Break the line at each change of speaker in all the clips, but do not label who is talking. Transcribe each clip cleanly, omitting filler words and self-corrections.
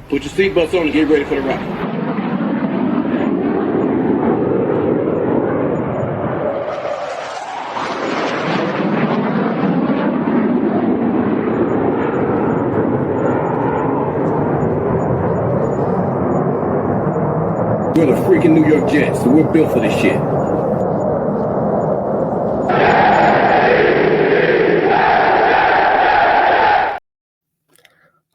Put your seatbelts on and get ready for the ride. We're the freaking New York Jets, so we're built for this shit.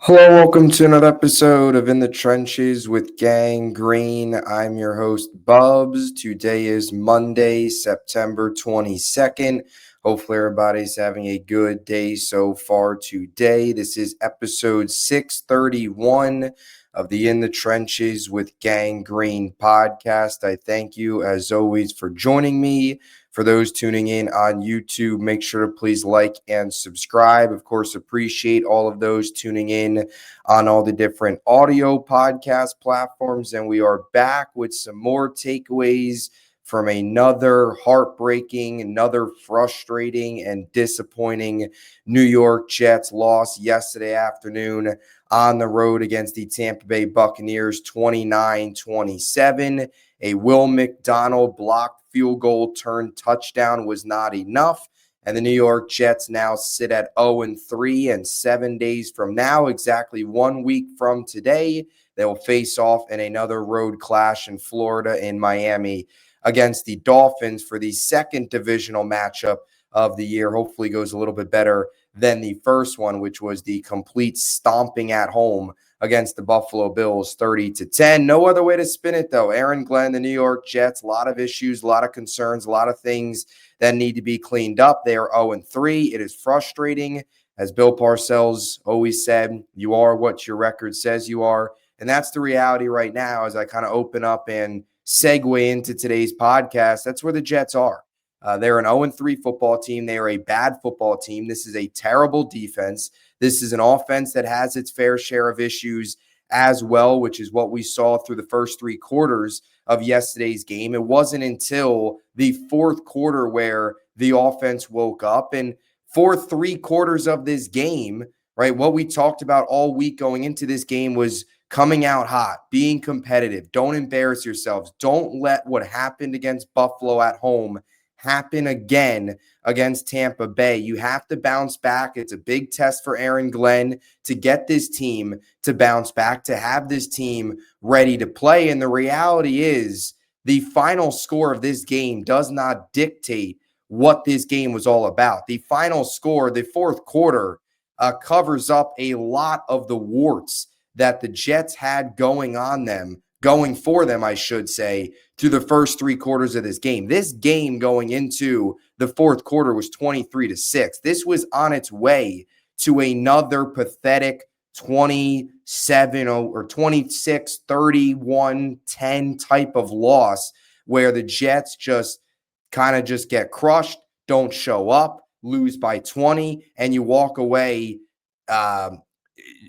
Hello, welcome to another episode of In the Trenches with Gang Green. I'm your host, Bubbs. Today is Monday, September 22nd. Hopefully everybody's having a good day so far today. This is episode 631 of the In the Trenches with Gang Green podcast. I thank you, as always, for joining me. For those tuning in on YouTube, make sure to please like and subscribe. Of course, appreciate all of those tuning in on all the different audio podcast platforms. And we are back with some more takeaways from another heartbreaking, another frustrating and disappointing New York Jets loss yesterday afternoon on the road against the Tampa Bay Buccaneers, 29-27. A Will McDonald blocked field goal turned touchdown was not enough. And the New York Jets now sit at 0-3, and 7 days from now, exactly 1 week from today, they will face off in another road clash in Florida, in Miami, against the Dolphins for the second divisional matchup of the year. Hopefully goes a little bit better than the first one, which was the complete stomping at home against the Buffalo Bills, 30-10. No other way to spin it, though. Aaron Glenn, the New York Jets, a lot of issues, a lot of concerns, a lot of things that need to be cleaned up. They are 0-3. It is frustrating. As Bill Parcells always said, you are what your record says you are. And that's the reality right now as I kind of open up and segue into today's podcast. That's where the Jets are. They're an 0-3 football team. They are a bad football team. This is a terrible defense. This is an offense that has its fair share of issues as well, which is what we saw through the first three quarters of yesterday's game. It wasn't until the fourth quarter where the offense woke up. And for three quarters of this game, right, what we talked about all week going into this game was coming out hot, being competitive. Don't embarrass yourselves. Don't let what happened against Buffalo at home happen again against Tampa Bay. You have to bounce back. It's a big test for Aaron Glenn to get this team to bounce back, to have this team ready to play. And the reality is the final score of this game does not dictate what this game was all about. The final score, the fourth quarter, covers up a lot of the warts that the Jets had going for them, I should say, through the first three quarters of this game. This game going into the fourth quarter was 23-6. This was on its way to another pathetic 27 or 26, 31, 10 type of loss where the Jets just get crushed, don't show up, lose by 20, and you walk away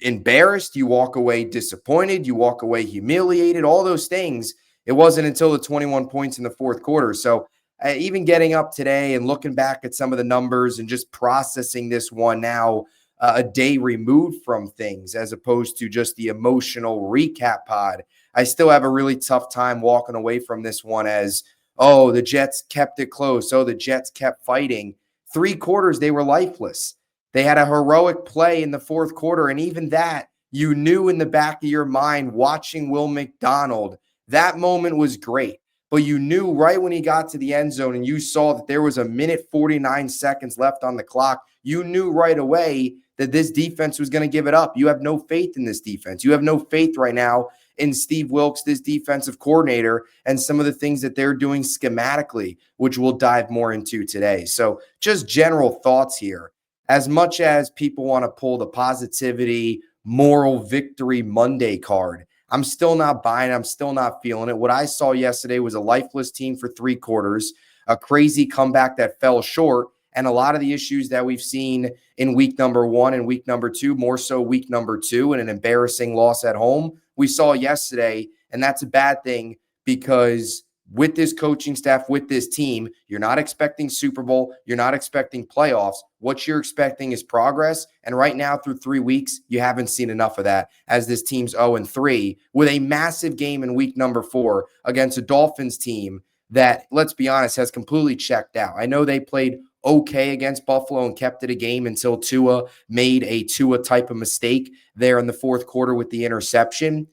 embarrassed, you walk away disappointed, you walk away humiliated, all those things. It wasn't until the 21 points in the fourth quarter. So even getting up today and looking back at some of the numbers and just processing this one now a day removed from things as opposed to just the emotional recap pod, I still have a really tough time walking away from this one as, oh, the Jets kept it close. Oh, the Jets kept fighting. 3 quarters, they were lifeless. They had a heroic play in the fourth quarter, and even that, you knew in the back of your mind watching Will McDonald, that moment was great. But you knew right when he got to the end zone and you saw that there was a minute 49 seconds left on the clock, you knew right away that this defense was going to give it up. You have no faith in this defense. You have no faith right now in Steve Wilks, this defensive coordinator, and some of the things that they're doing schematically, which we'll dive more into today. So just general thoughts here. As much as people want to pull the positivity, moral victory Monday card, I'm still not buying it. I'm still not feeling it. What I saw yesterday was a lifeless team for 3 quarters, a crazy comeback that fell short, and a lot of the issues that we've seen in week number 1 and week number 2, more so week number 2, and an embarrassing loss at home, we saw yesterday, and that's a bad thing because with this coaching staff, with this team, you're not expecting Super Bowl. You're not expecting playoffs. What you're expecting is progress. And right now, through 3 weeks, you haven't seen enough of that, as this team's 0-3 with a massive game in week number 4 against a Dolphins team that, let's be honest, has completely checked out. I know they played okay against Buffalo and kept it a game until Tua made a Tua type of mistake there in the fourth quarter with the interception.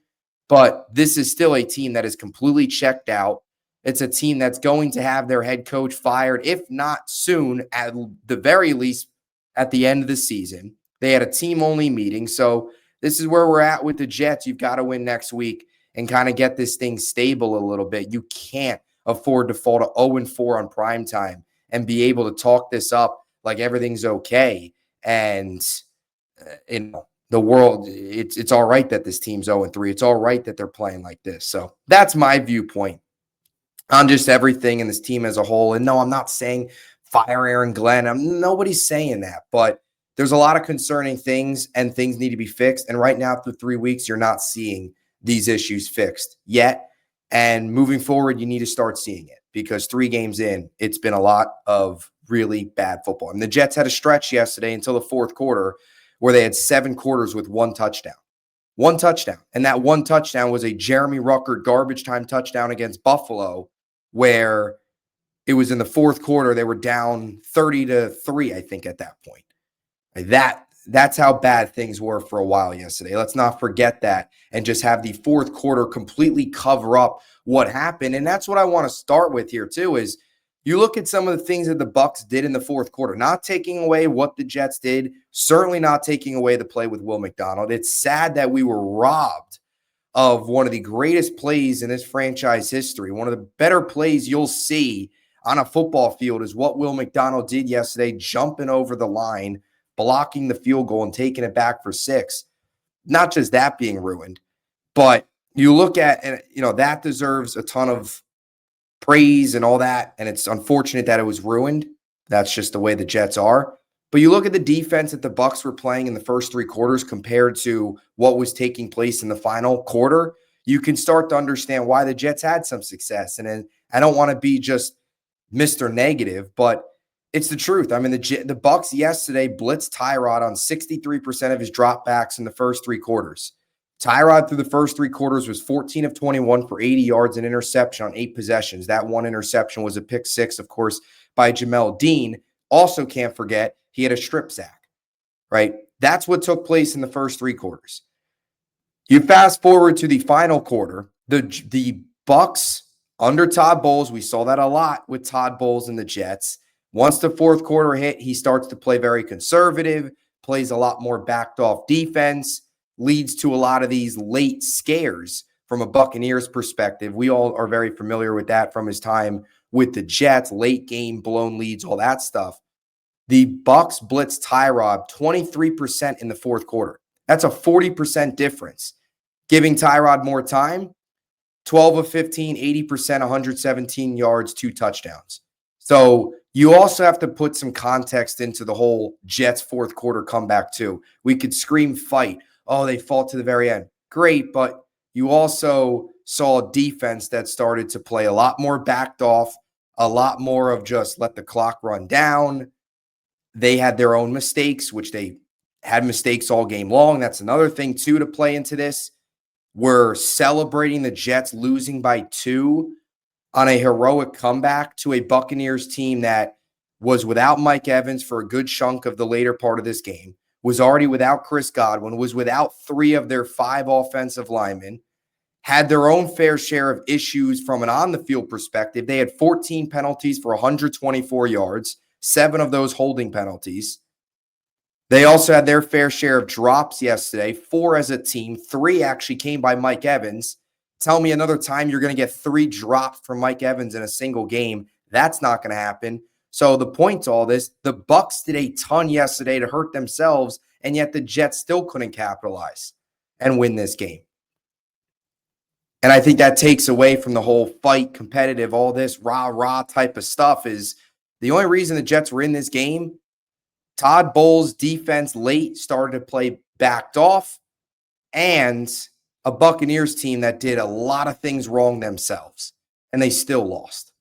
But this is still a team that is completely checked out. It's a team that's going to have their head coach fired, if not soon, at the very least at the end of the season. They had a team-only meeting. So this is where we're at with the Jets. You've got to win next week and kind of get this thing stable a little bit. You can't afford to fall to 0-4 on primetime and be able to talk this up like everything's okay. And, the world, it's all right that this team's 0-3. It's all right that they're playing like this. So that's my viewpoint on just everything and this team as a whole. And no, I'm not saying fire Aaron Glenn. Nobody's saying that. But there's a lot of concerning things, and things need to be fixed. And right now, through 3 weeks, you're not seeing these issues fixed yet. And moving forward, you need to start seeing it, because 3 games in, it's been a lot of really bad football. And the Jets had a stretch yesterday until the fourth quarter where they had 7 quarters with 1 touchdown. 1 touchdown. And that 1 touchdown was a Jeremy Ruckert garbage time touchdown against Buffalo, where it was in the fourth quarter. They were down 30-3, I think, at that point. That's how bad things were for a while yesterday. Let's not forget that and just have the fourth quarter completely cover up what happened. And that's what I want to start with here too, is you look at some of the things that the Bucs did in the fourth quarter, not taking away what the Jets did, certainly not taking away the play with Will McDonald. It's sad that we were robbed of one of the greatest plays in this franchise history. One of the better plays you'll see on a football field is what Will McDonald did yesterday, jumping over the line, blocking the field goal and taking it back for 6. Not just that being ruined, but you look at, and that deserves a ton of praise and all that, and it's unfortunate that it was ruined. That's just the way the Jets are. But you look at the defense that the Bucs were playing in the first 3 quarters compared to what was taking place in the final quarter, you can start to understand why the Jets had some success. And I don't want to be just Mr. Negative, but it's the truth. I mean, the Bucs yesterday blitzed Tyrod on 63% of his dropbacks in the first 3 quarters. Tyrod through the first 3 quarters was 14 of 21 for 80 yards and interception on 8 possessions. That 1 interception was a pick 6, of course, by Jamel Dean. Also can't forget, he had a strip sack, right? That's what took place in the first 3 quarters. You fast forward to the final quarter, the Bucs under Todd Bowles, we saw that a lot with Todd Bowles and the Jets. Once the fourth quarter hit, he starts to play very conservative, plays a lot more backed off defense, leads to a lot of these late scares from a Buccaneers perspective. We all are very familiar with that from his time with the Jets, late game, blown leads, all that stuff. The Bucs blitzed Tyrod 23% in the fourth quarter. That's a 40% difference. Giving Tyrod more time, 12 of 15, 80%, 117 yards, 2 touchdowns. So you also have to put some context into the whole Jets fourth quarter comeback too. We could scream fight. Oh, they fought to the very end. Great, but you also saw a defense that started to play a lot more backed off, a lot more of just let the clock run down. They had their own mistakes, which they had mistakes all game long. That's another thing too to play into this. We're celebrating the Jets losing by 2 on a heroic comeback to a Buccaneers team that was without Mike Evans for a good chunk of the later part of this game, was already without Chris Godwin, was without 3 of their 5 offensive linemen, had their own fair share of issues from an on-the-field perspective. They had 14 penalties for 124 yards, 7 of those holding penalties. They also had their fair share of drops yesterday, 4 as a team. 3 actually came by Mike Evans. Tell me another time you're going to get 3 drops from Mike Evans in a single game. That's not going to happen. So the point to all this, the Bucs did a ton yesterday to hurt themselves, and yet the Jets still couldn't capitalize and win this game. And I think that takes away from the whole fight, competitive, all this rah-rah type of stuff. Is the only reason the Jets were in this game, Todd Bowles' defense late started to play backed off, and a Buccaneers team that did a lot of things wrong themselves. and they still lost.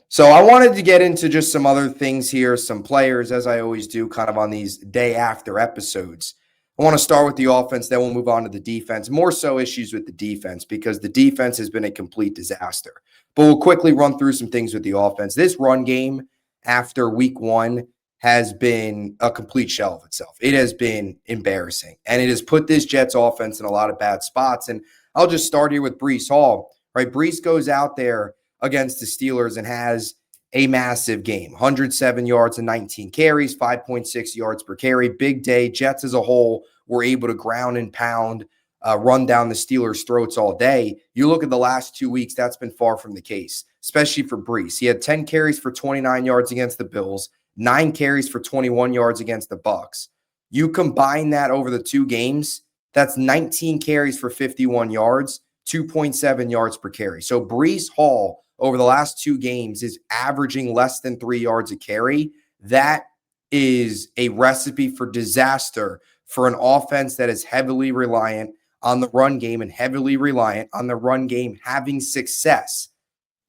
So I wanted to get into just some other things here, some players, as I always do, kind of on these day after episodes. I want to start with the offense, then we'll move on to the defense. More so issues with the defense because the defense has been a complete disaster. But we'll quickly run through some things with the offense. This run game after week 1 has been a complete shell of itself. It has been embarrassing, and it has put this Jets offense in a lot of bad spots. And I'll just start here with Breece Hall, right? Breece goes out there against the Steelers and has a massive game, 107 yards and 19 carries, 5.6 yards per carry. Big day. Jets as a whole were able to ground and pound, run down the Steelers' throats all day. You look at the last 2 weeks, that's been far from the case, especially for Breece. He had 10 carries for 29 yards against the Bills, 9 carries for 21 yards against the Bucs. You combine that over the 2 games, that's 19 carries for 51 yards, 2.7 yards per carry. So Breece Hall over the last 2 games is averaging less than 3 yards a carry. That is a recipe for disaster for an offense that is heavily reliant on the run game and heavily reliant on the run game having success.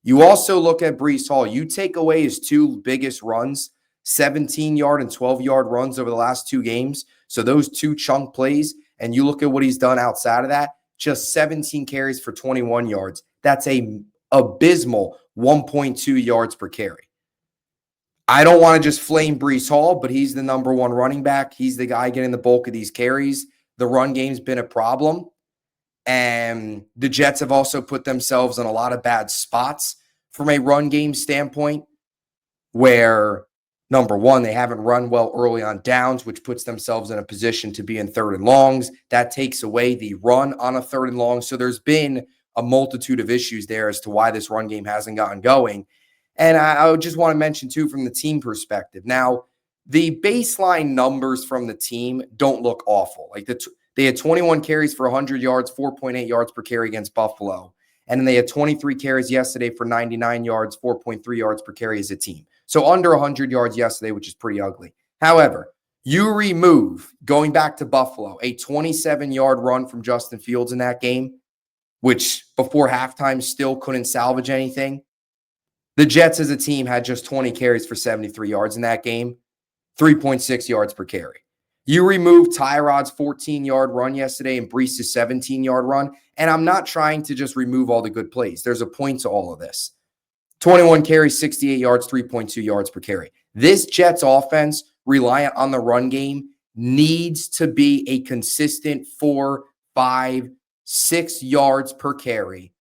You also look at Breece Hall. You take away his 2 biggest runs, 17-yard and 12-yard runs over the last 2 games. So those 2 chunk plays, and you look at what he's done outside of that, just 17 carries for 21 yards. That's a abysmal 1.2 yards per carry. I don't want to just flame Breece Hall, but he's the number 1 running back. He's the guy getting the bulk of these carries. The run game's been a problem. And the Jets have also put themselves in a lot of bad spots from a run game standpoint where, number 1, they haven't run well early on downs, which puts themselves in a position to be in 3rd and longs. That takes away the run on a 3rd and long. So there's been a multitude of issues there as to why this run game hasn't gotten going. And I just want to mention, too, from the team perspective. Now, the baseline numbers from the team don't look awful. Like they had 21 carries for 100 yards, 4.8 yards per carry against Buffalo. And then they had 23 carries yesterday for 99 yards, 4.3 yards per carry as a team. So under 100 yards yesterday, which is pretty ugly. However, you remove, going back to Buffalo, a 27-yard run from Justin Fields in that game, which before halftime still couldn't salvage anything. The Jets as a team had just 20 carries for 73 yards in that game, 3.6 yards per carry. You remove Tyrod's 14-yard run yesterday and Breece's 17-yard run, and I'm not trying to just remove all the good plays. There's a point to all of this. 21 carries, 68 yards, 3.2 yards per carry. This Jets offense, reliant on the run game, needs to be a consistent 4, 5, 6 yards per carry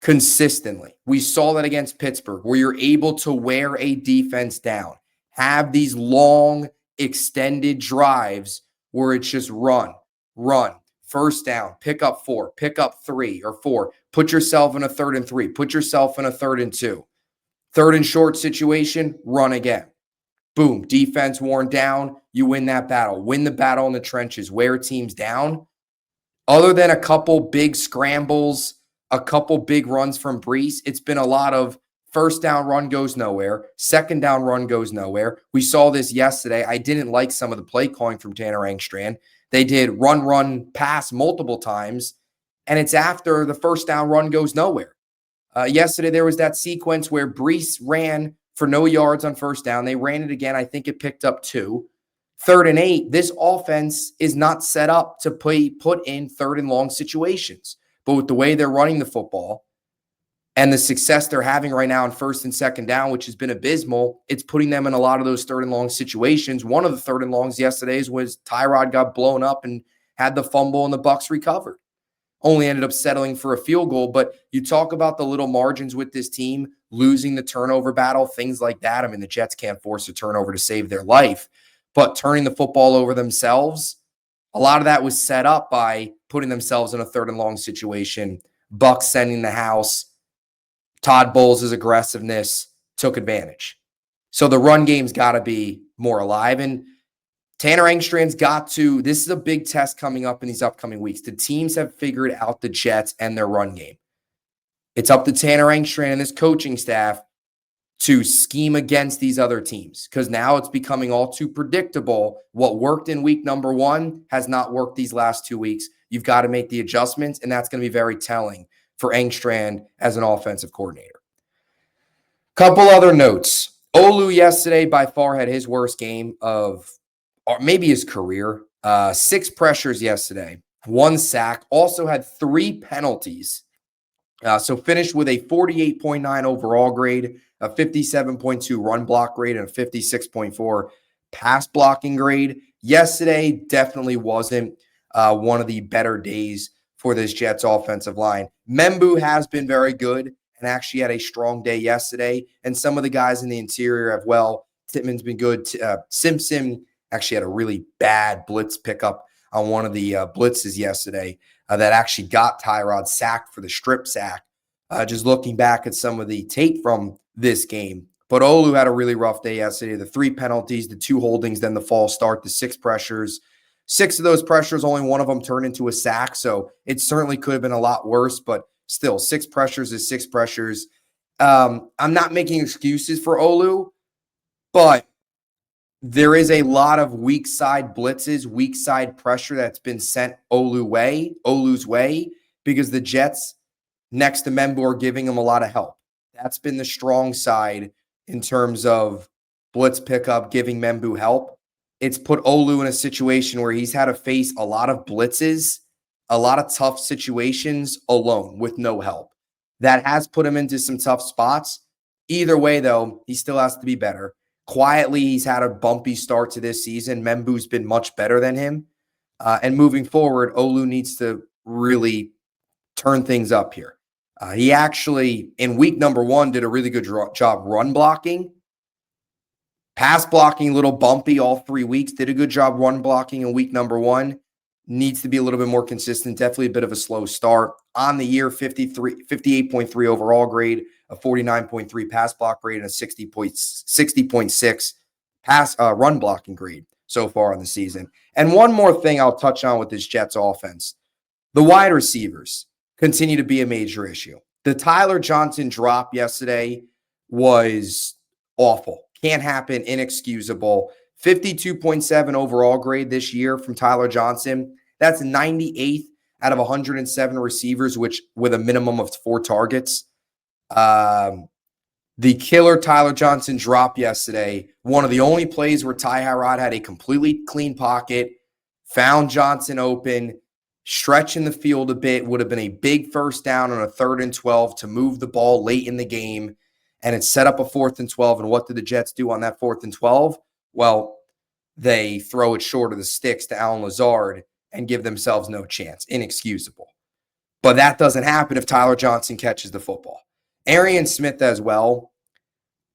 consistently. We saw that against Pittsburgh, where you're able to wear a defense down, have these long, extended drives where it's just run, first down, pick up 4, pick up 3 or 4, put yourself in a 3rd and 3, put yourself in a 3rd and 2. 3rd and short situation, run again. Boom, defense worn down, you win that battle. Win the battle in the trenches, wear teams down. Other than a couple big scrambles, a couple big runs from Breece, it's been a lot of first down run goes nowhere, second down run goes nowhere. We saw this yesterday. I didn't like some of the play calling from Tanner Engstrand. They did run, pass multiple times, and it's after the first down run goes nowhere. Yesterday, there was that sequence where Breece ran for no yards on first down. They ran it again. I think it picked up 2. 3rd and 8, this offense is not set up to put in 3rd and long situations. But with the way they're running the football and the success they're having right now on 1st and 2nd down, which has been abysmal, it's putting them in a lot of those 3rd and long situations. One of the 3rd and longs yesterday's was Tyrod got blown up and had the fumble and the Bucs recovered. Only ended up settling for a field goal. But you talk about the little margins with this team, losing the turnover battle, things like that. I mean, the Jets can't force a turnover to save their life. But turning the football over themselves, a lot of that was set up by putting themselves in a 3rd and long situation. Bucs sending the house. Todd Bowles' aggressiveness took advantage. So the run game's got to be more alive. And Tanner Engstrand's got to, this is a big test coming up in these upcoming weeks. The teams have figured out the Jets and their run game. It's up to Tanner Engstrand and this coaching staff to scheme against these other teams, because now it's becoming all too predictable. What worked in week number 1 has not worked these last 2 weeks. You've got to make the adjustments, and that's going to be very telling for Engstrand as an offensive coordinator. Couple other notes. Olu yesterday by far had his worst game of maybe his career. 6 pressures yesterday, 1 sack, also had 3 penalties. So finished with a 48.9 overall grade, a 57.2 run block grade, and a 56.4 pass blocking grade. Yesterday definitely wasn't one of the better days for this Jets offensive line. Membu has been very good and actually had a strong day yesterday. And some of the guys in the interior have well. Tittman's been good. Simpson actually had a really bad blitz pickup on one of the blitzes yesterday that actually got Tyrod sacked for the strip sack. Just looking back at some of the tape from this game. But Olu had a really rough day yesterday. The 3 penalties, the 2 holdings, then the false start, the 6 pressures. 6 of those pressures, only one of them turned into a sack. So it certainly could have been a lot worse, but still 6 pressures is 6 pressures. I'm not making excuses for Olu, but there is a lot of weak side blitzes, weak side pressure that's been sent Olu's way, because the Jets next to Membu are giving him a lot of help. That's been the strong side in terms of blitz pickup, giving Membu help. It's put Olu in a situation where he's had to face a lot of blitzes, a lot of tough situations alone with no help. That has put him into some tough spots. Either way, though, he still has to be better. Quietly, he's had a bumpy start to this season. Membu's been much better than him. And moving forward, Olu needs to really turn things up here. He actually, in week number 1, did a really good job run blocking. Pass blocking, a little bumpy all 3 weeks. Did a good job run blocking in week number 1. Needs to be a little bit more consistent. Definitely a bit of a slow start. On the year, 58.3 overall grade, a 49.3 pass block grade, and a 60.6 pass run blocking grade so far in the season. And one more thing I'll touch on with this Jets offense. The wide receivers continue to be a major issue. The Tyler Johnson drop yesterday was awful. Can't happen, inexcusable. 52.7 overall grade this year from Tyler Johnson. That's 98th out of 107 receivers, which with a minimum of 4 targets. The killer Tyler Johnson drop yesterday, one of the only plays where Tyrod had a completely clean pocket, found Johnson open, stretching the field a bit, would have been a big first down on a 3rd and 12 to move the ball late in the game. And it set up a 4th and 12. And what did the Jets do on that 4th and 12? Well, they throw it short of the sticks to Allen Lazard and give themselves no chance. Inexcusable. But that doesn't happen if Tyler Johnson catches the football. Arian Smith as well.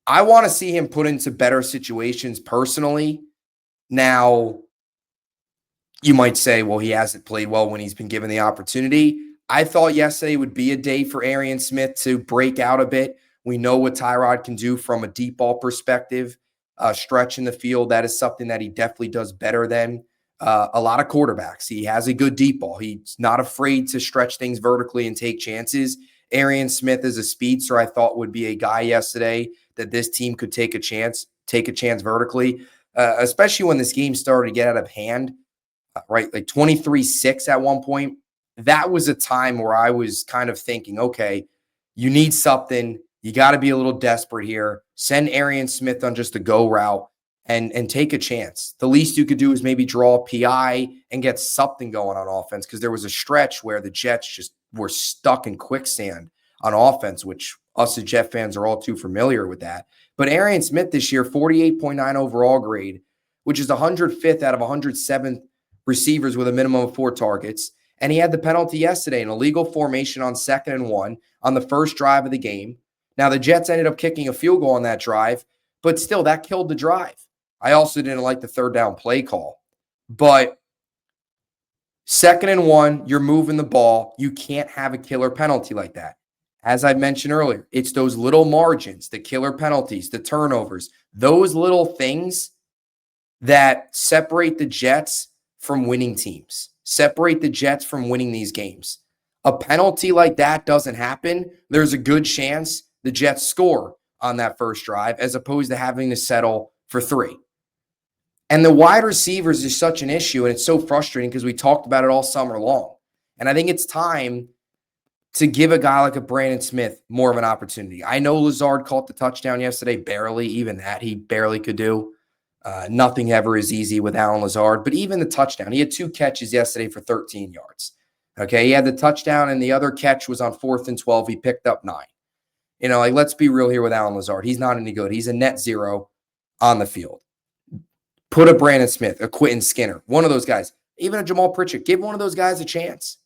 I want to see him put into better situations personally. Now, you might say, well, he hasn't played well when he's been given the opportunity. I thought yesterday would be a day for Arian Smith to break out a bit. We know what Tyrod can do from a deep ball perspective, stretch in the field. That is something that he definitely does better than a lot of quarterbacks. He has a good deep ball. He's not afraid to stretch things vertically and take chances. Arian Smith is a speedster. I thought would be a guy yesterday that this team could take a chance vertically, especially when this game started to get out of hand, right? Like 23-6 at one point. That was a time where I was kind of thinking, okay, you need something. You got to be a little desperate here. Send Arian Smith on just a go route and take a chance. The least you could do is maybe draw a PI and get something going on offense, because there was a stretch where the Jets just were stuck in quicksand on offense, which us as Jet fans are all too familiar with that. But Arian Smith this year, 48.9 overall grade, which is 105th out of 107 receivers with a minimum of 4 targets. And he had the penalty yesterday, an illegal formation on 2nd and 1 on the first drive of the game. Now, the Jets ended up kicking a field goal on that drive, but still, that killed the drive. I also didn't like the 3rd down play call. But 2nd and 1, you're moving the ball. You can't have a killer penalty like that. As I mentioned earlier, it's those little margins, the killer penalties, the turnovers, those little things that separate the Jets from winning teams, separate the Jets from winning these games. A penalty like that doesn't happen, there's a good chance the Jets score on that first drive as opposed to having to settle for 3. And the wide receivers is such an issue, and it's so frustrating because we talked about it all summer long. And I think it's time to give a guy like a Brandon Smith more of an opportunity. I know Lazard caught the touchdown yesterday, barely, even that he barely could do. Nothing ever is easy with Alan Lazard, but even the touchdown, he had 2 catches yesterday for 13 yards. Okay, he had the touchdown, and the other catch was on 4th and 12. He picked up 9. Let's be real here with Alan Lazard. He's not any good. He's a net zero on the field. Put a Brandon Smith, a Quentin Skinner, one of those guys, even a Jamal Pritchett. Give one of those guys a chance.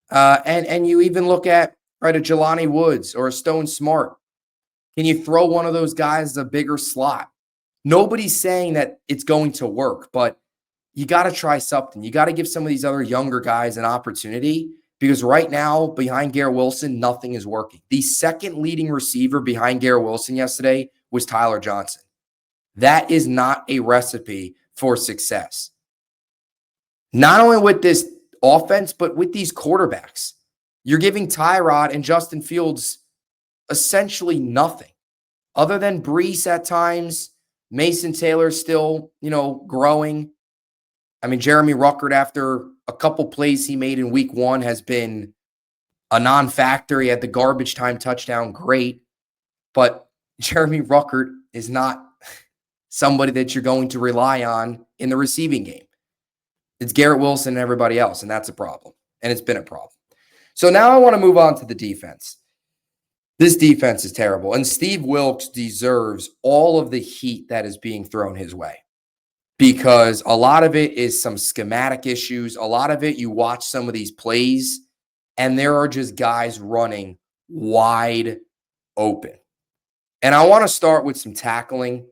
And you even look at a Jelani Woods or a Stone Smart. Can you throw one of those guys a bigger slot? Nobody's saying that it's going to work, but you got to try something. You got to give some of these other younger guys an opportunity because right now, behind Garrett Wilson, nothing is working. The second leading receiver behind Garrett Wilson yesterday was Tyler Johnson. That is not a recipe for success. Not only with this offense, but with these quarterbacks. You're giving Tyrod and Justin Fields essentially nothing other than Brees at times. Mason Taylor still, growing. I mean, Jeremy Ruckert, after a couple plays he made in week 1, has been a non-factor. He had the garbage time touchdown. Great. But Jeremy Ruckert is not somebody that you're going to rely on in the receiving game. It's Garrett Wilson and everybody else, and that's a problem. And it's been a problem. So now I want to move on to the defense. This defense is terrible, and Steve Wilks deserves all of the heat that is being thrown his way because a lot of it is some schematic issues. A lot of it, you watch some of these plays, and there are just guys running wide open. And I want to start with some tackling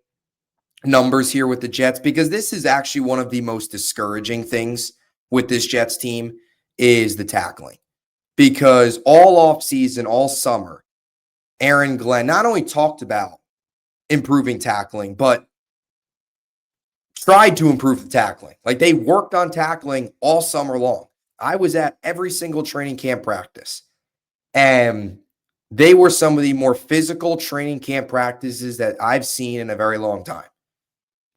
numbers here with the Jets because this is actually one of the most discouraging things with this Jets team is the tackling. Because all offseason, all summer, Aaron Glenn not only talked about improving tackling, but tried to improve the tackling. Like they worked on tackling all summer long. I was at every single training camp practice, and they were some of the more physical training camp practices that I've seen in a very long time.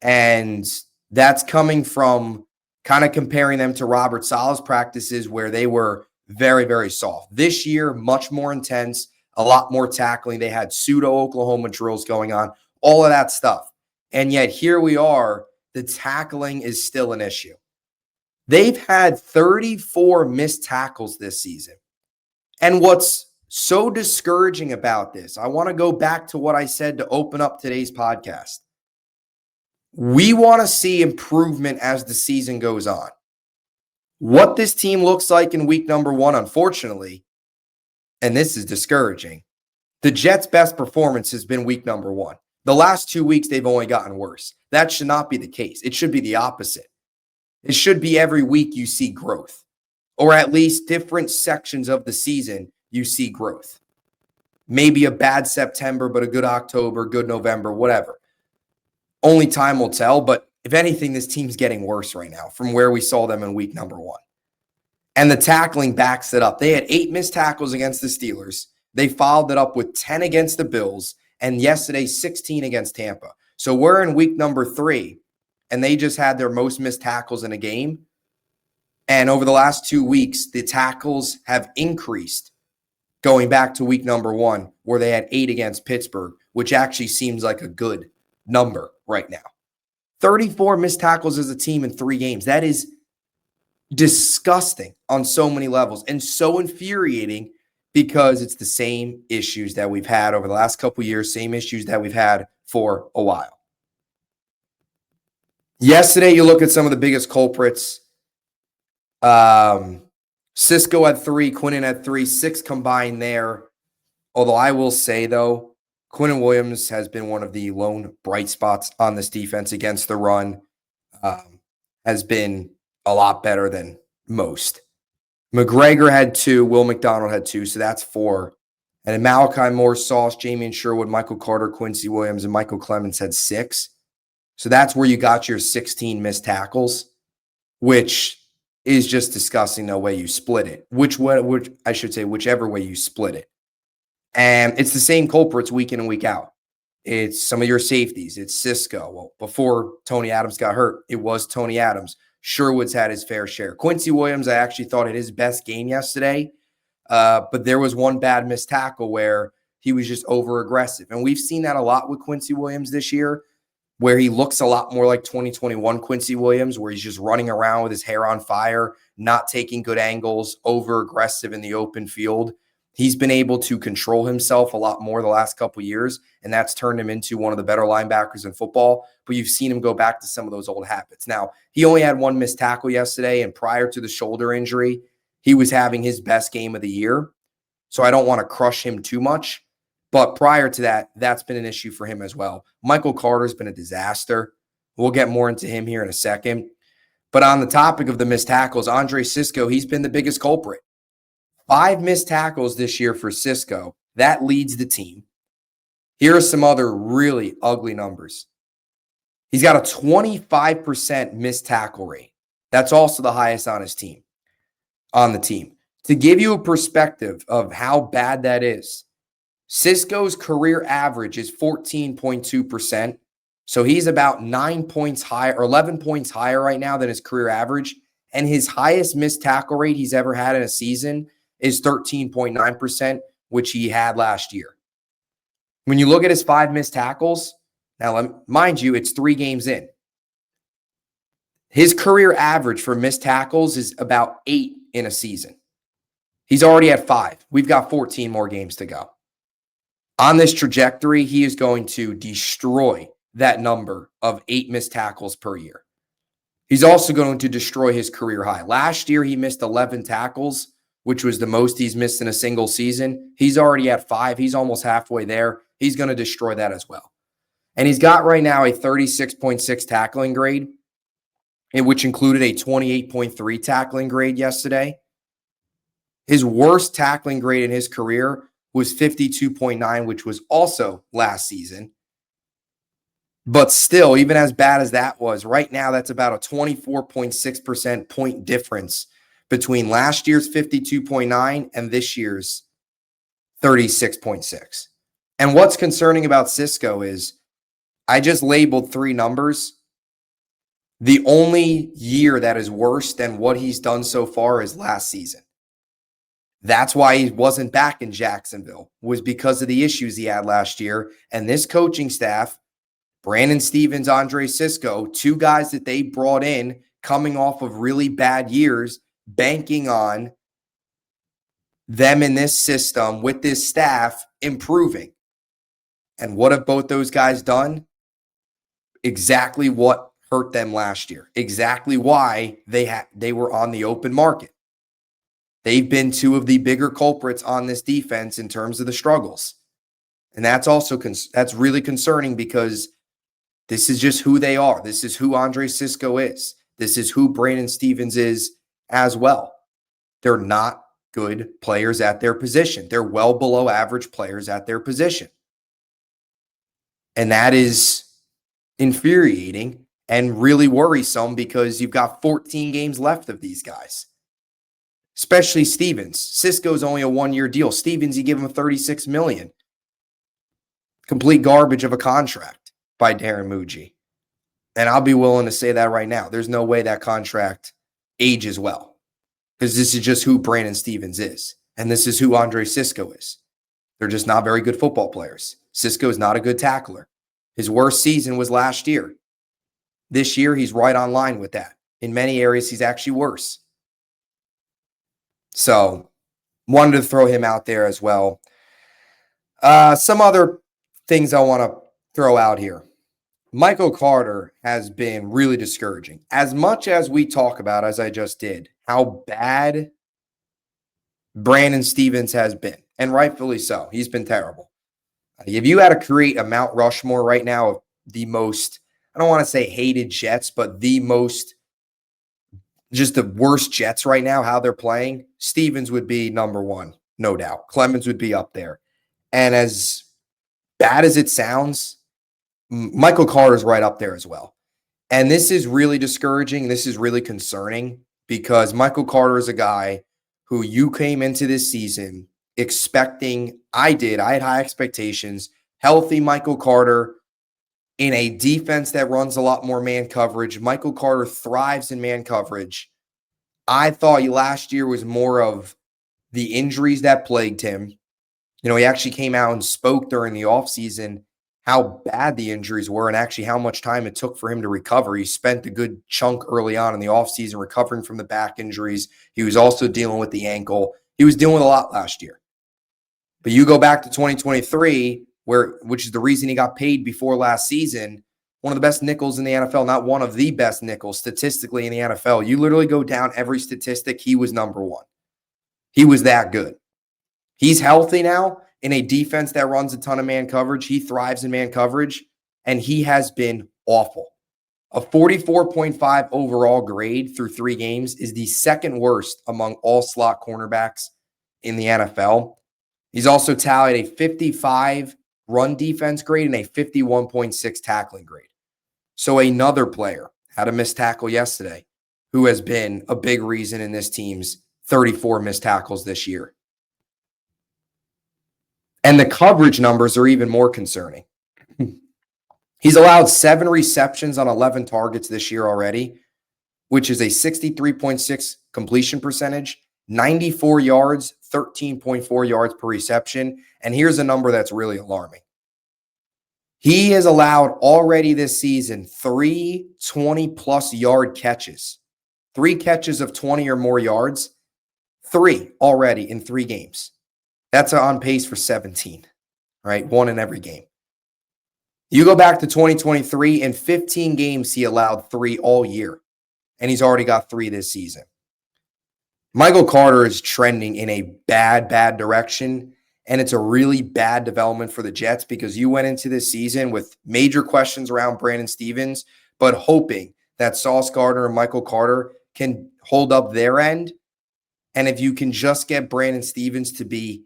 And that's coming from kind of comparing them to Robert Saleh's practices where they were very, very soft. This year, much more intense, a lot more tackling. They had pseudo-Oklahoma drills going on, all of that stuff. And yet here we are, the tackling is still an issue. They've had 34 missed tackles this season. And what's so discouraging about this, I want to go back to what I said to open up today's podcast. We want to see improvement as the season goes on. What this team looks like in week number 1, unfortunately, and this is discouraging, the Jets' best performance has been week number 1. The last 2 weeks, they've only gotten worse. That should not be the case. It should be the opposite. It should be every week you see growth, or at least different sections of the season you see growth. Maybe a bad September, but a good October, good November, whatever. Only time will tell, but if anything, this team's getting worse right now from where we saw them in week number 1. And the tackling backs it up. They had 8 missed tackles against the Steelers. They followed it up with 10 against the Bills, and yesterday 16 against Tampa. So we're in week number 3, and they just had their most missed tackles in a game. And over the last 2 weeks, the tackles have increased going back to week number 1, where they had 8 against Pittsburgh, which actually seems like a good number right now. 34 missed tackles as a team in 3 games. That is disgusting on so many levels and so infuriating because it's the same issues that we've had over the last couple of years, same issues that we've had for a while. Yesterday, you look at some of the biggest culprits. Cisco had 3, Quinnen had 3, 6 combined there. Although I will say, though, Quinnen Williams has been one of the lone bright spots on this defense against the run, has been a lot better than most. McGregor had 2, Will McDonald had 2, so that's 4. And then Malachi Moore, Sauce, Jamian Sherwood, Michael Carter, Quincy Williams, and Michael Clemens had 6. So that's where you got your 16 missed tackles, which is just disgusting the way you split it. Whichever way you split it. And it's the same culprits week in and week out. It's some of your safeties. It's Cisco. Well, before Tony Adams got hurt, it was Tony Adams. Sherwood's had his fair share. Quincy Williams, I actually thought had his best game yesterday. But there was one bad missed tackle where he was just over aggressive. And we've seen that a lot with Quincy Williams this year, where he looks a lot more like 2021 Quincy Williams, where he's just running around with his hair on fire, not taking good angles, over aggressive in the open field. He's been able to control himself a lot more the last couple of years, and that's turned him into one of the better linebackers in football. But you've seen him go back to some of those old habits. Now, he only had one missed tackle yesterday, and prior to the shoulder injury, he was having his best game of the year. So I don't want to crush him too much. But prior to that, that's been an issue for him as well. Michael Carter's been a disaster. We'll get more into him here in a second. But on the topic of the missed tackles, Andre Cisco, he's been the biggest culprit. 5 missed tackles this year for Cisco. That leads the team. Here are some other really ugly numbers. He's got a 25% missed tackle rate. That's also the highest on his team, on the team. To give you a perspective of how bad that is, Cisco's career average is 14.2%. So he's about 9 points higher or 11 points higher right now than his career average. And his highest missed tackle rate he's ever had in a season is 13.9%, which he had last year. When you look at his 5 missed tackles, now mind you, it's 3 games in. His career average for missed tackles is about 8 in a season. He's already at 5. We've got 14 more games to go. On this trajectory, he is going to destroy that number of 8 missed tackles per year. He's also going to destroy his career high. Last year, he missed 11 tackles, which was the most he's missed in a single season. He's already at 5. He's almost halfway there. He's going to destroy that as well. And he's got right now a 36.6 tackling grade, which included a 28.3 tackling grade yesterday. His worst tackling grade in his career was 52.9, which was also last season. But still, even as bad as that was, right now that's about a 24.6% point difference between last year's 52.9 and this year's 36.6. And what's concerning about Cisco is I just labeled 3 numbers. The only year that is worse than what he's done so far is last season. That's why he wasn't back in Jacksonville, was because of the issues he had last year. And this coaching staff, Brandon Stevens, Andre Cisco, 2 guys that they brought in coming off of really bad years, banking on them in this system with this staff improving. And what have both those guys done? Exactly what hurt them last year. Exactly why they were on the open market. They've been 2 of the bigger culprits on this defense in terms of the struggles. And that's also that's really concerning because this is just who they are. This is who Andre Cisco is. This is who Brandon Stevens is as well. They're not good players at their position. They're well below average players at their position. And that is infuriating and really worrisome because you've got 14 games left of these guys. Especially Stevens. Cisco's only a 1-year deal. Stevens, you give him $36 million. Complete garbage of a contract by Darren Muji. And I'll be willing to say that right now. There's no way that contract ages well. Because this is just who Brandon Stevens is. And this is who Andre Cisco is. They're just not very good football players. Cisco is not a good tackler. His worst season was last year. This year, he's right on line with that. In many areas, he's actually worse. So, wanted to throw him out there as well. Some other things I want to throw out here. Michael Carter has been really discouraging. As much as we talk about, as I just did, how bad Brandon Stevens has been, and rightfully so. He's been terrible. If you had to create a Mount Rushmore right now of the most, I don't want to say hated Jets, but just the worst Jets right now, how they're playing, Stevens would be number 1, no doubt. Clemens would be up there. And as bad as it sounds, Michael Carter's right up there as well. And this is really discouraging. This is really concerning because Michael Carter is a guy who you came into this season expecting. I had high expectations. Healthy Michael Carter in a defense that runs a lot more man coverage. Michael Carter thrives in man coverage. I thought last year was more of the injuries that plagued him. He actually came out and spoke during the offseason how bad the injuries were and actually how much time it took for him to recover. He spent a good chunk early on in the offseason recovering from the back injuries. He was also dealing with the ankle. He was dealing with a lot last year. But you go back to 2023, which is the reason he got paid before last season, one of the best nickels in the NFL, not one of the best nickels statistically in the NFL. You literally go down every statistic, he was number one. He was that good. He's healthy now in a defense that runs a ton of man coverage. He thrives in man coverage, and he has been awful. A 44.5 overall grade through 3 games is the second worst among all slot cornerbacks in the NFL. He's also tallied a 55 run defense grade and a 51.6 tackling grade. So another player had a missed tackle yesterday who has been a big reason in this team's 34 missed tackles this year. And the coverage numbers are even more concerning. He's allowed 7 receptions on 11 targets this year already, which is a 63.6 completion percentage, 94 yards, 13.4 yards per reception. And here's a number that's really alarming. He has allowed already this season 3 20-plus yard catches, 3 catches of 20 or more yards, 3 already in 3 games. That's on pace for 17, right? 1 in every game. You go back to 2023, in 15 games, he allowed 3 all year, and he's already got 3 this season. Michael Carter is trending in a bad direction, and it's a really bad development for the Jets because you went into this season with major questions around Brandon Stephens, but hoping that Sauce Gardner and Michael Carter can hold up their end. And if you can just get Brandon Stephens to be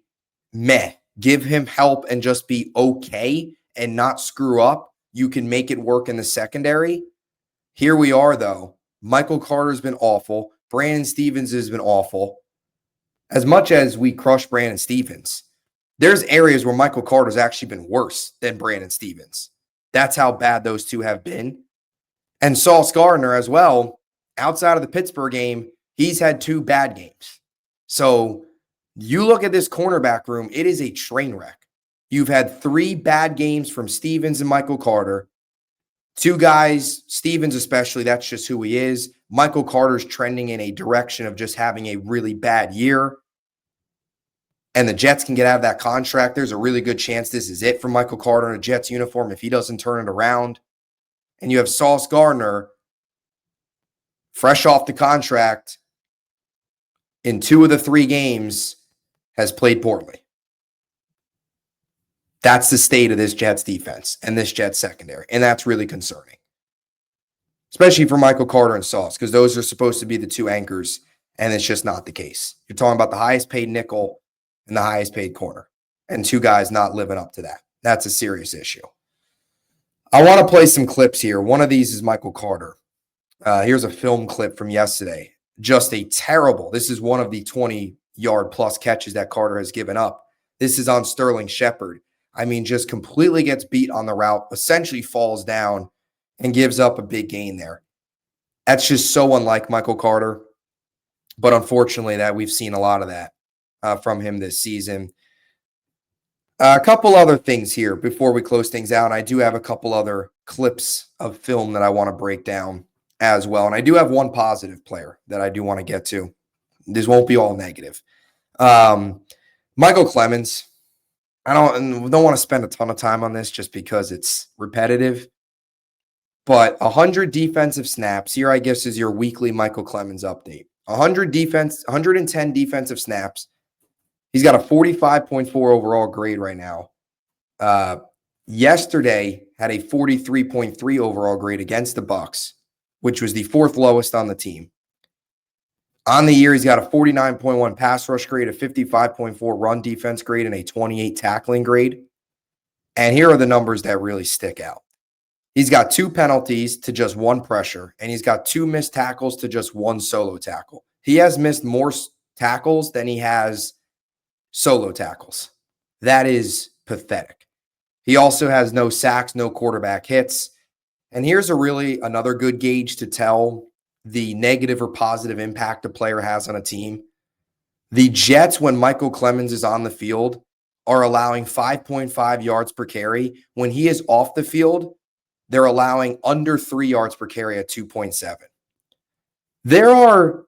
meh, give him help and just be okay and not screw up, you can make it work in the secondary. Here we are, though. Michael Carter's been awful. Brandon Stephens has been awful. As much as we crush Brandon Stephens, there's areas where Michael Carter's actually been worse than Brandon Stephens. That's how bad those two have been. And Sauce Gardner as well, outside of the Pittsburgh game, he's had 2 bad games. So you look at this cornerback room, it is a train wreck. You've had 3 bad games from Stephens and Michael Carter. 2 guys, Stephens especially, that's just who he is. Michael Carter's trending in a direction of just having a really bad year. And the Jets can get out of that contract. There's a really good chance this is it for Michael Carter in a Jets uniform if he doesn't turn it around. And you have Sauce Gardner, fresh off the contract, in 2 of the 3 games, has played poorly. That's the state of this Jets defense and this Jets secondary, and that's really concerning, especially for Michael Carter and Sauce, because those are supposed to be the 2 anchors, and it's just not the case. You're talking about the highest paid nickel and the highest paid corner, and 2 guys not living up to that. That's a serious issue. I want to play some clips here. One of these is Michael Carter. Here's a film clip from yesterday. Just a terrible, this is one of the 20-yard plus catches that Carter has given up. This is on Sterling Shepard. I mean, just completely gets beat on the route, essentially falls down and gives up a big gain there. That's just so unlike Michael Carter. But unfortunately, that we've seen a lot of that from him this season. A couple other things here before we close things out. I do have a couple other clips of film that I want to break down as well. And I do have one positive player that I do want to get to. This won't be all negative. Michael Clemens. I don't want to spend a ton of time on this just because it's repetitive. But 100 defensive snaps. Here, I guess, is your weekly Michael Clemens update. 110 defensive snaps. He's got a 45.4 overall grade right now. Yesterday had a 43.3 overall grade against the Bucs, which was the 4th lowest on the team. On the year, he's got a 49.1 pass rush grade, a 55.4 run defense grade, and a 28 tackling grade. And here are the numbers that really stick out. He's got 2 penalties to just 1 pressure, and he's got 2 missed tackles to just 1 solo tackle. He has missed more tackles than he has solo tackles. That is pathetic. He also has no sacks, no quarterback hits. And here's another good gauge to tell the negative or positive impact a player has on a team. The Jets, when Michael Clemens is on the field, are allowing 5.5 yards per carry. When he is off the field, they're allowing under 3 yards per carry at 2.7. There are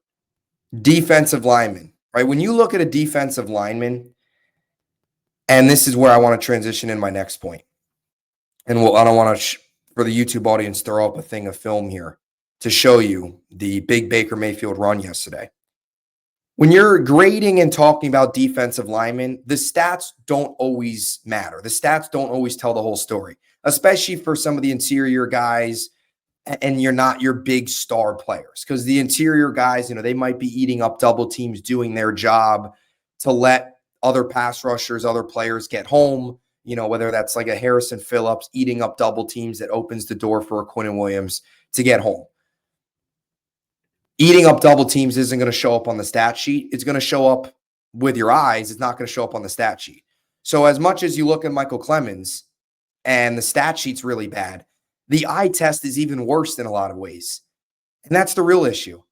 defensive linemen, right? When you look at a defensive lineman, and this is where I want to transition in my next point. And I don't want to, for the YouTube audience, throw up a thing of film here to show you the big Baker Mayfield run yesterday. When you're grading and talking about defensive linemen, the stats don't always matter. The stats don't always tell the whole story, especially for some of the interior guys, and you're not your big star players, because the interior guys, they might be eating up double teams, doing their job to let other pass rushers, other players get home, whether that's like a Harrison Phillips eating up double teams that opens the door for a Quinnen Williams to get home. Eating up double teams isn't going to show up on the stat sheet. It's going to show up with your eyes. It's not going to show up on the stat sheet. So as much as you look at Michael Clemens and the stat sheet's really bad, the eye test is even worse in a lot of ways. And that's the real issue.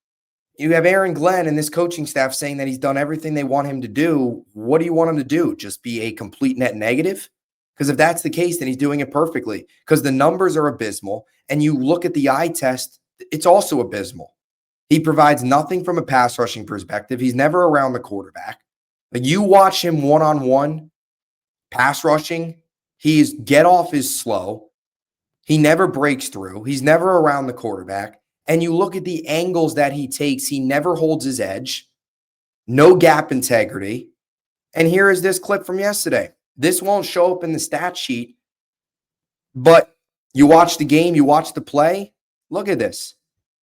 You have Aaron Glenn and this coaching staff saying that he's done everything they want him to do. What do you want him to do? Just be a complete net negative? Because if that's the case, then he's doing it perfectly, because the numbers are abysmal. And you look at the eye test, it's also abysmal. He provides nothing from a pass rushing perspective. He's never around the quarterback. Like, you watch him one-on-one pass rushing, his get off is slow. He never breaks through. He's never around the quarterback. And you look at the angles that he takes, he never holds his edge. No gap integrity. And here is this clip from yesterday. This won't show up in the stat sheet, but you watch the game, you watch the play. Look at this.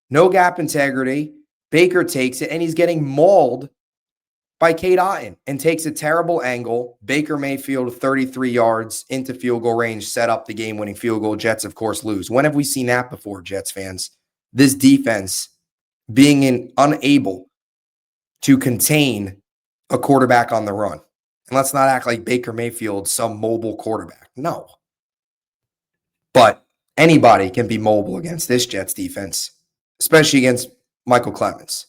No gap integrity. Baker takes it, and he's getting mauled by Cade Otton and takes a terrible angle. Baker Mayfield, 33 yards into field goal range, set up the game-winning field goal. Jets, of course, lose. When have we seen that before, Jets fans? This defense being unable to contain a quarterback on the run. And let's not act like Baker Mayfield's some mobile quarterback. No. But anybody can be mobile against this Jets defense, especially against Michael Clemens.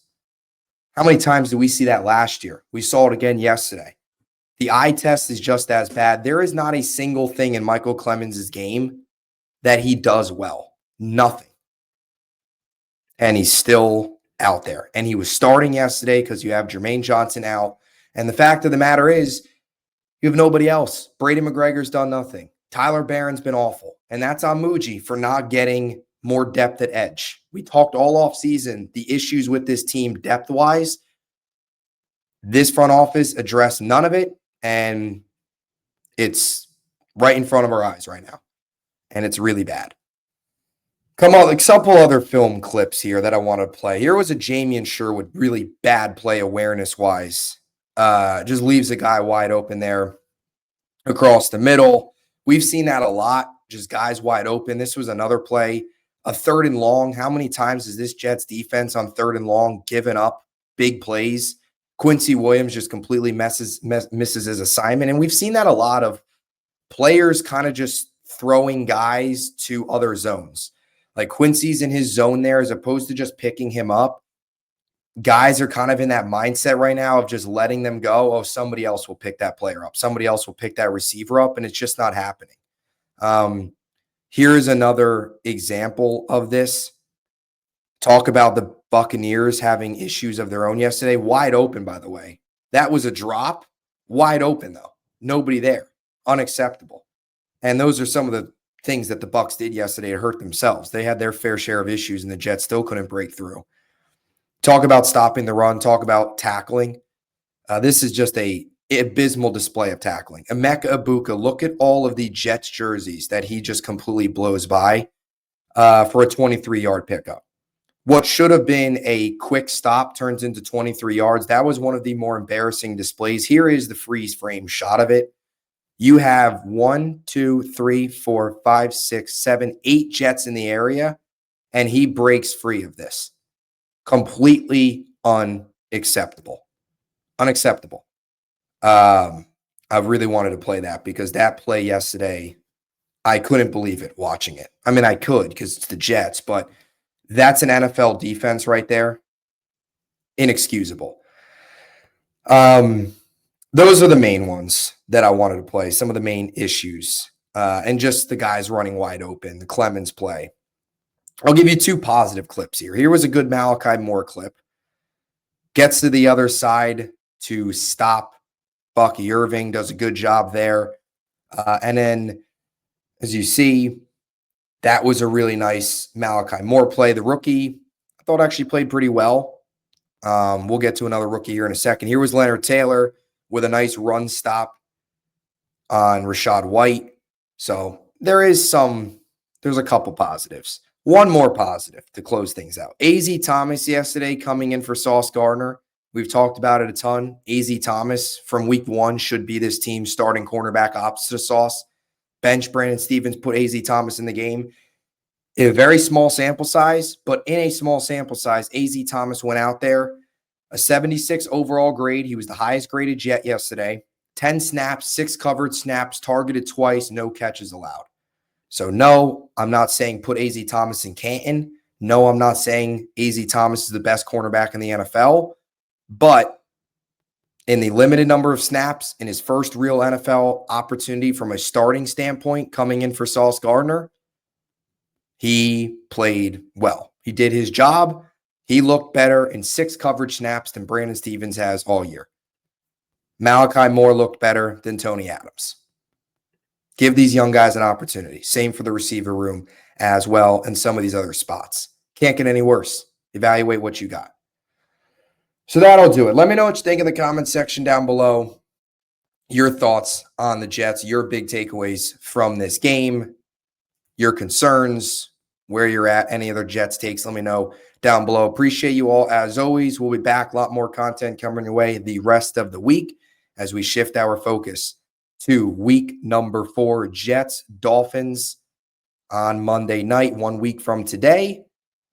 How many times did we see that last year? We saw it again yesterday. The eye test is just as bad. There is not a single thing in Michael Clemens' game that he does well. Nothing. And he's still out there. And he was starting yesterday because you have Jermaine Johnson out. And the fact of the matter is, you have nobody else. Brady McGregor's done nothing. Tyler Barron's been awful. And that's on Muji for not getting more depth at edge. We talked all off season the issues with this team depth-wise. This front office addressed none of it, and it's right in front of our eyes right now. And it's really bad. Come on, like a couple other film clips here that I want to play. Here was a Jamian Sherwood really bad play awareness-wise. Just leaves a guy wide open there across the middle. We've seen that a lot, just guys wide open. This was another play, a 3rd and long. How many times has this Jets defense on 3rd and long given up big plays? Quincy Williams just completely misses his assignment. And we've seen that a lot of players kind of just throwing guys to other zones. Like Quincy's in his zone there as opposed to just picking him up. Guys are kind of in that mindset right now of just letting them go. Oh, somebody else will pick that player up. Somebody else will pick that receiver up, and it's just not happening. Here's another example of this. Talk about the Buccaneers having issues of their own yesterday. Wide open, by the way. That was a drop. Wide open, though. Nobody there. Unacceptable. And those are some of the things that the Bucs did yesterday to hurt themselves. They had their fair share of issues, and the Jets still couldn't break through. Talk about stopping the run. Talk about tackling. This is just an abysmal display of tackling. Emeka Ibuka, look at all of the Jets jerseys that he just completely blows by for a 23-yard pickup. What should have been a quick stop turns into 23 yards. That was one of the more embarrassing displays. Here is the freeze frame shot of it. You have 1, 2, 3, 4, 5, 6, 7, 8 Jets in the area, and he breaks free of this. Completely unacceptable. Unacceptable. I really wanted to play that because that play yesterday, I couldn't believe it watching it. I mean, I could because it's the Jets, but that's an NFL defense right there. Inexcusable. Those are the main ones that I wanted to play, some of the main issues, and just the guys running wide open, the Clemens play. I'll give you two positive clips here. Here was a good Malachi Moore clip. Gets to the other side to stop Bucky Irving, does a good job there. And then, as you see, that was a really nice Malachi Moore play. The rookie, I thought actually played pretty well. We'll get to another rookie here in a second. Here was Leonard Taylor with a nice run stop on Rashad White. So there's a couple positives. One more positive to close things out. A.Z. Thomas yesterday coming in for Sauce Gardner. We've talked about it a ton. A.Z. Thomas from week 1 should be this team's starting cornerback opposite Sauce. Bench Brandon Stevens, put A.Z. Thomas in the game. A very small sample size, but in a small sample size, A.Z. Thomas went out there. A 76 overall grade. He was the highest graded Jet yesterday. 10 snaps, 6 covered snaps, targeted twice, no catches allowed. So no, I'm not saying put A.Z. Thomas in Canton. No, I'm not saying A.Z. Thomas is the best cornerback in the NFL. But in the limited number of snaps, in his first real NFL opportunity from a starting standpoint, coming in for Sauce Gardner, he played well. He did his job. He looked better in 6 coverage snaps than Brandon Stevens has all year. Malachi Moore looked better than Tony Adams. Give these young guys an opportunity. Same for the receiver room as well and some of these other spots. Can't get any worse. Evaluate what you got. So that'll do it. Let me know what you think in the comments section down below. Your thoughts on the Jets, your big takeaways from this game, your concerns, where you're at, any other Jets takes, let me know down below. Appreciate you all as always. We'll be back. A lot more content coming your way the rest of the week as we shift our focus to week number 4, Jets, Dolphins on Monday night, 1 week from today,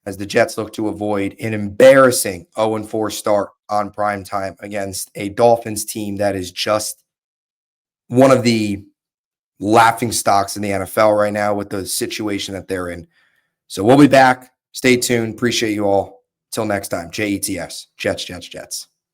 as the Jets look to avoid an embarrassing 0-4 start on primetime against a Dolphins team that is just one of the laughing stocks in the NFL right now with the situation that they're in. So we'll be back. Stay tuned. Appreciate you all. Till next time. JETS. Jets, Jets, Jets.